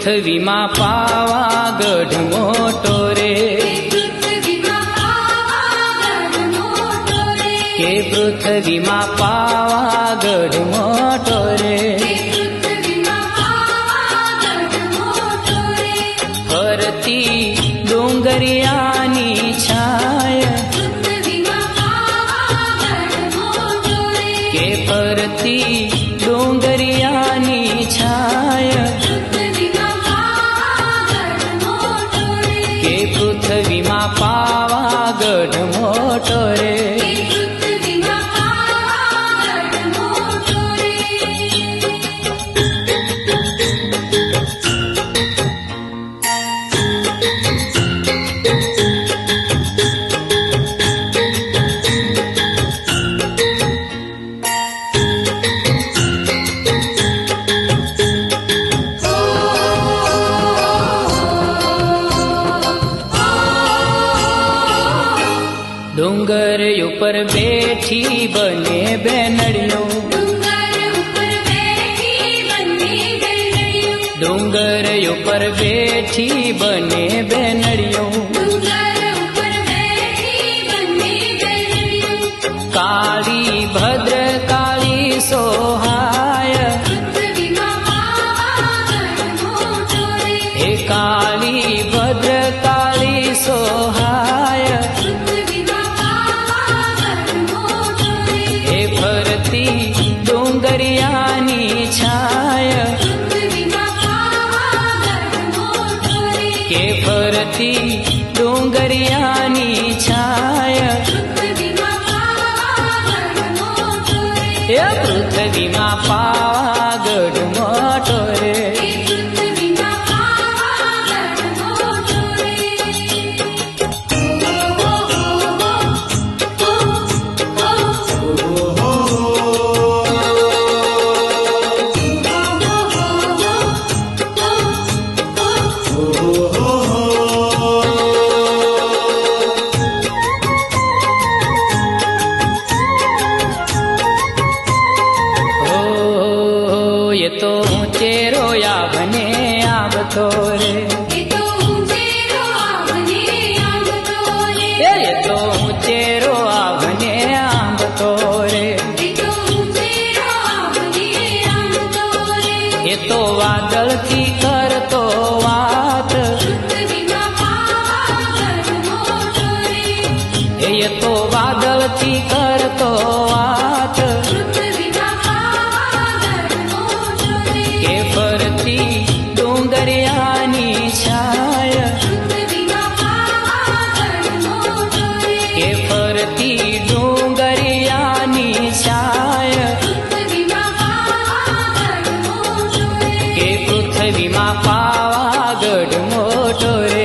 પૃથ્વીમાં પાવાગઢ મોટો રે, કે પૃથ્વીમાં પાવાગઢ મોટો રે, ફરતી ડુંગરિયાની છાય, કે ફરતી ડુંગરિયાની છાય, કે પૃથ્વીમાં પાવાગઢ મોટો રે. ડુંગર ઉપર બેઠી બને બેનડીઓ, ડુંગર ઉપર બેઠી બને બેનડીઓ, કાળી ભદ્ર કાળી સોહાય, હે કાળી ભદ્ર કાળી સોહાય, ડુંગરિયાની છાય, કે ફરતી ડુંગરિયાની છાય, એ પૃથ્વીમાં પાવાગઢ મોટો રે. એ તો ઊંચેરો આવને આવતો રે, એ તો ઊંચેરો આવને આવતો રે, એ તો વાદળથી કરતો વાત, એ તો વાદળથી કરતો વાત, કે ફરતી ડુંગરિયાની છાય, કે ફરતી ડુંગરિયાની છાય, કે પૃથ્વીમાં પાવાગઢ મોટો રે.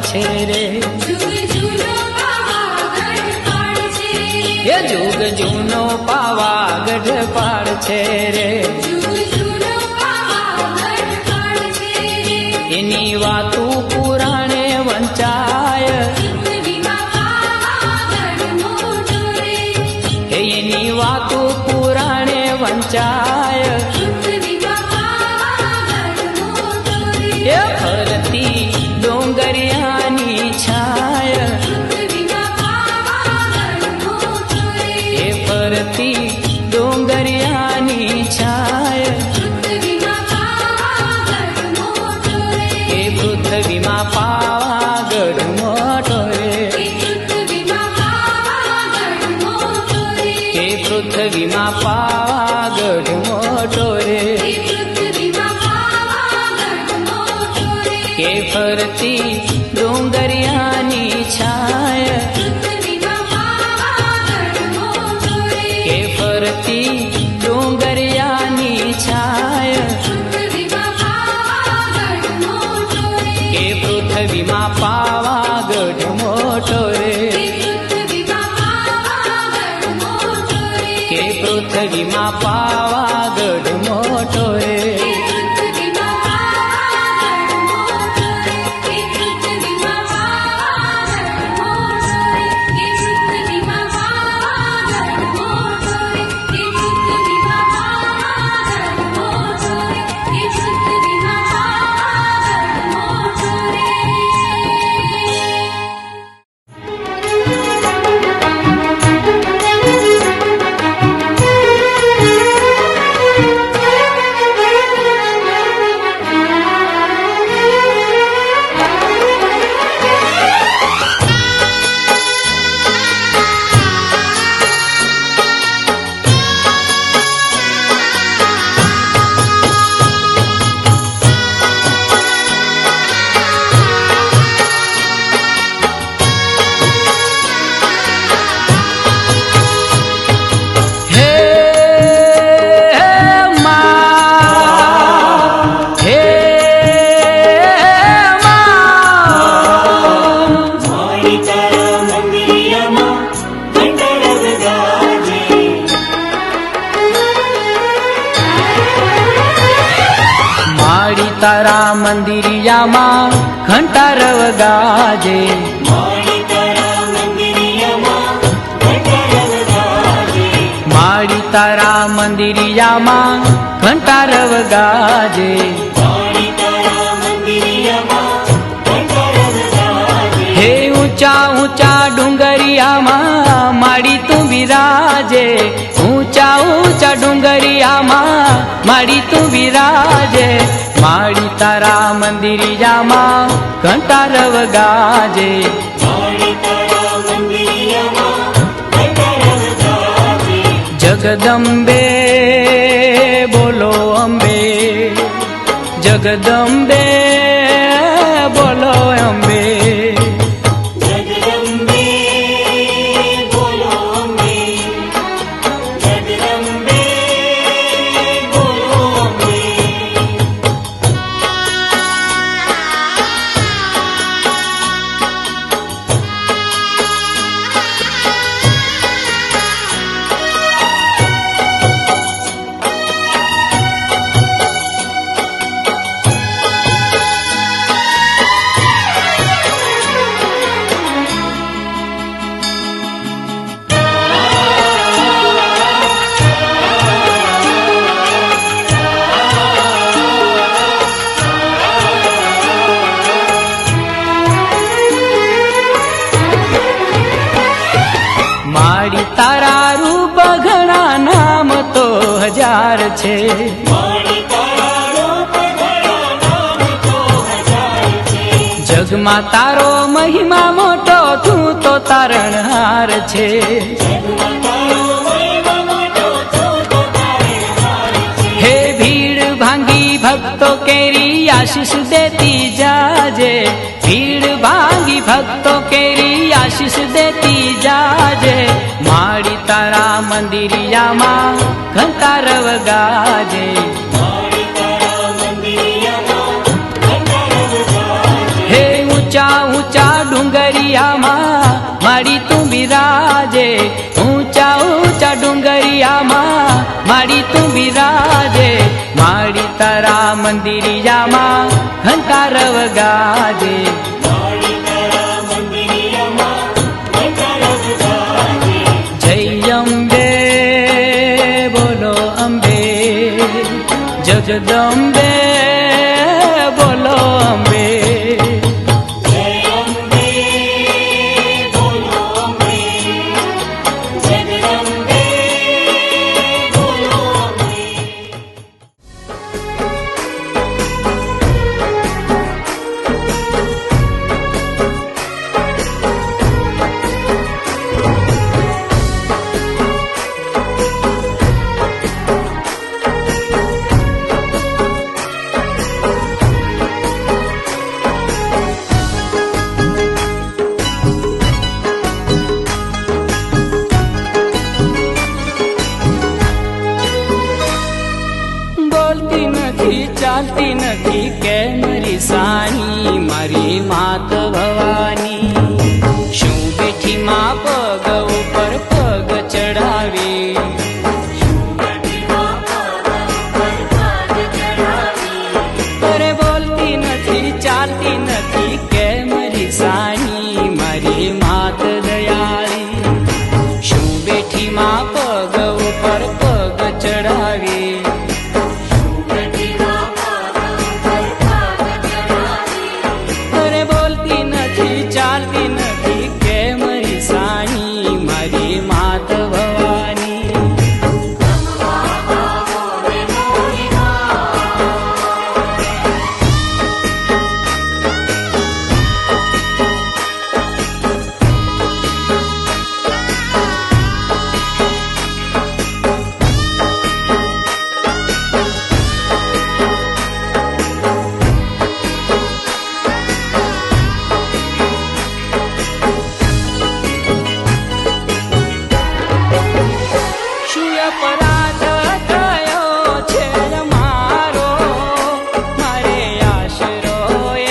છે રે, જુગ જૂનો પાવાગઢ પાડ છે, એ જુગ જૂનો પાવાગઢ પાડ છે રે, જુગ જૂનો પાવાગઢ પાડ છે, એની વાતું પુરાણે વંચાય, પૃથ્વીમાં પાવાગઢ મોટો રે, એની વાતું પુરાણે વંચાય, પૃથ્વીમાં પાવાગઢ મોટો રે, એ ફરતી ડોંગરિયાની છાય, પૃથ્વીમાં પાવાગઢ મોટો રે, એ ફરતી ડોંગરિયાની છાય, પૃથ્વીમાં પાવાગઢ મોટો રે, એ પૃથ્વીમાં પાવાગઢ મોટો રે, પૃથ્વીમાં પાવાગઢ મોટો રે, એ પૃથ્વીમાં પાવાગઢ મોટો રે, પૃથ્વીમાં પાવાગઢ મોટો રે, કે ફરતી ડોંગરિયાની છાય, પૃથ્વીમાં પાવાગઢ મોટો રે, કે ફરતી ડોંગરિયાની છાય, પૃથ્વીમાં પાવાગઢ મોટો રે, કે પૃથ્વીમાં પાવાગઢ મોટો રે, પૃથ્વીમાં પાવાગઢ મોટો રે, કે પૃથ્વીમાં પાવાગઢ મોટો રે, પૃથ્વીમાં પાવાગઢ મોટો રે, પૃથ્વીમાં પાવાગઢ મોટો રે, પૃથ્વીમાં પાવાગઢ મોટો રે, પૃથ્વીમાં પાવાગઢ મોટો રે, પૃથ્વીમાં પાવાગઢ મોટો રે. હે મા, હે મા, મારી તારા મંદિરિયામાં ઘંટારવ ગાજે, મારી તારા મંદિરિયામાં ઘંટારવ ગાજે, મારી તારા મંદિરિયામાં ઘંટારવ ગાજે, મારી તારા મંદિરિયામાં ઘંટારવ ગાજે, મારી તારા મંદિરિયામાં ઘંટારવ ગાજે, હે ઊંચા ઊંચા ડુંગરિયામાં માડી તું બિરાજે, ઊંચા ઊંચા ડુંગરિયામાં માડી તું બિરાજે, માડી તારા મંદિરિયામાં ઘંટારવ ગાજે, મારી તારા મંદિરિયામાં ઘંટારવ ગાજે, જગદંબે બોલો અંબે, જગદંબે બોલો અંબે, જગદંબે બોલો અંબે, જગદંબે બોલો અંબે. માડી તારા રૂપ ઘણા નામ તો હજાર છે, મારી તારા રૂપ ઘણા નામ તો હજાર છે, જગમાં તારો મહિમા મોટો તું તો તારણહાર છે, જગમાં તારો મહિમા મોટો તું તો તારણહાર છે, હે ભીડ ભાંગી ભક્તો કેરી આશીષ દેતી જાજે, ભીડ ભાંગી ભક્તો કેરી આશીષ દેતી જાજે, માડી તારા મંદિરિયામાં ઘંટારવ ગાજે, મારી તારા મંદિરિયામાં ઘંટારવ ગાજે, હે ઊંચા ઊંચા ઊંચા ડુંગરિયામાં માડી તું બિરાજે, ઊંચા ઊંચા ડુંગરિયામાં માડી તું બિરાજે, માડી તારા મંદિરિયામાં ઘંટાર વગાજે. માડી તારા મંદિરિયામાં ઘંટાર વગાજે. જય અંબે બોલો અંબે, જગદંબે બોલો અંબે. જય અંબે બોલો અંબે, જગદંબે બોલો અંબે. બોલતી નથી ચાલતી નથી કે મારી સાની, મારી માત ભવાની. શું બેઠી માં પગ ઉપર પગ ચડાવી, અરે બોલતી નથી ચાલતી નથી કે મારી સાની, મારી માત દયાળી. શું બેઠી માં પગ ઉપર પગ ચડાવી, અરે બોલતી નથી ચાલતી નથી કે મારી સાની, મારી માત ભવાની. શું અપરાધ થયો છે મારો, મારે આશરો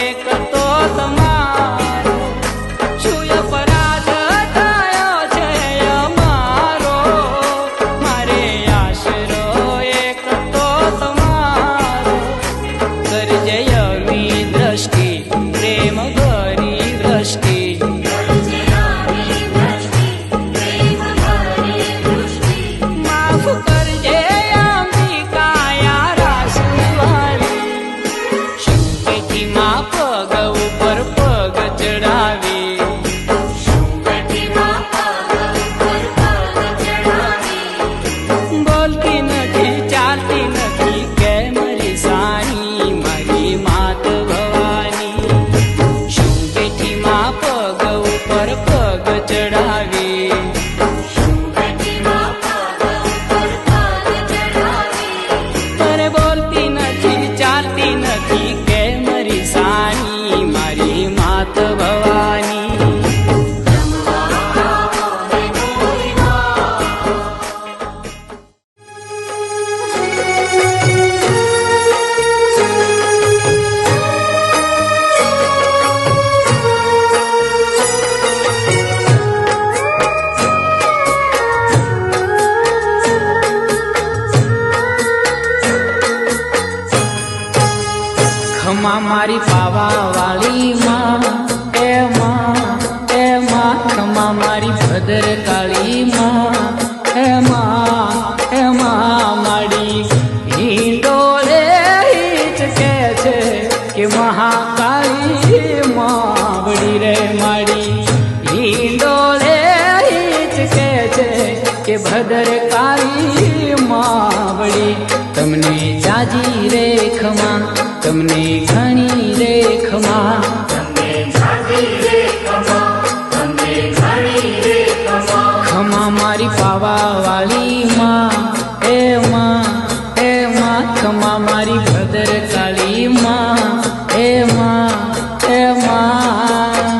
એક તો તમારો. શું અપરાધ થયો છે મારો, મારે આશરો એક તો તમારો. કરજે આવી દ્રષ્ટિ પ્રેમ ભરી દ્રષ્ટિ, માફ કરજે અંબિકાયા રાસવાળી. શું બેઠી માં પગ ઉપર પગ ચડાવી, બોલતી નથી ચાલતી નથી કે મારી સાની, મારી માત ભવાની. શું બેઠી માં પગ ઉપર પગ ચડાવી, અરે બોલતી નથી ચાલતી નથી કે મારી સાની, મારી માત ભવાની. ખમા મારી પાવા વાળી માં, એ માં એ માં. ખમા મારી ભદ્ર કાળી માં, એ માં એ માં. માડી હિંડોળે હિચકે છે કે મહાકાળી માવડી રે. માડી હિંડોળે હિચકે છે કે ભદ્ર કાળી માવડી. તમને જાજી રે ખમા, તમને ઘણી રે ખમા, ખમા મારી પાવા વાળી માં, એ માં એ માં. ખમા મારી ભદ્ર કાળી માં, એ માં એ માં.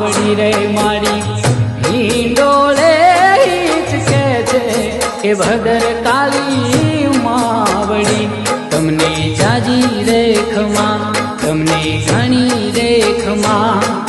માવડી રે મારી હિંડોળે હિચકે છે એ ભદર કાળી માવડી. તમને જાજી રેખમાં તમને ઘણી રેખમાં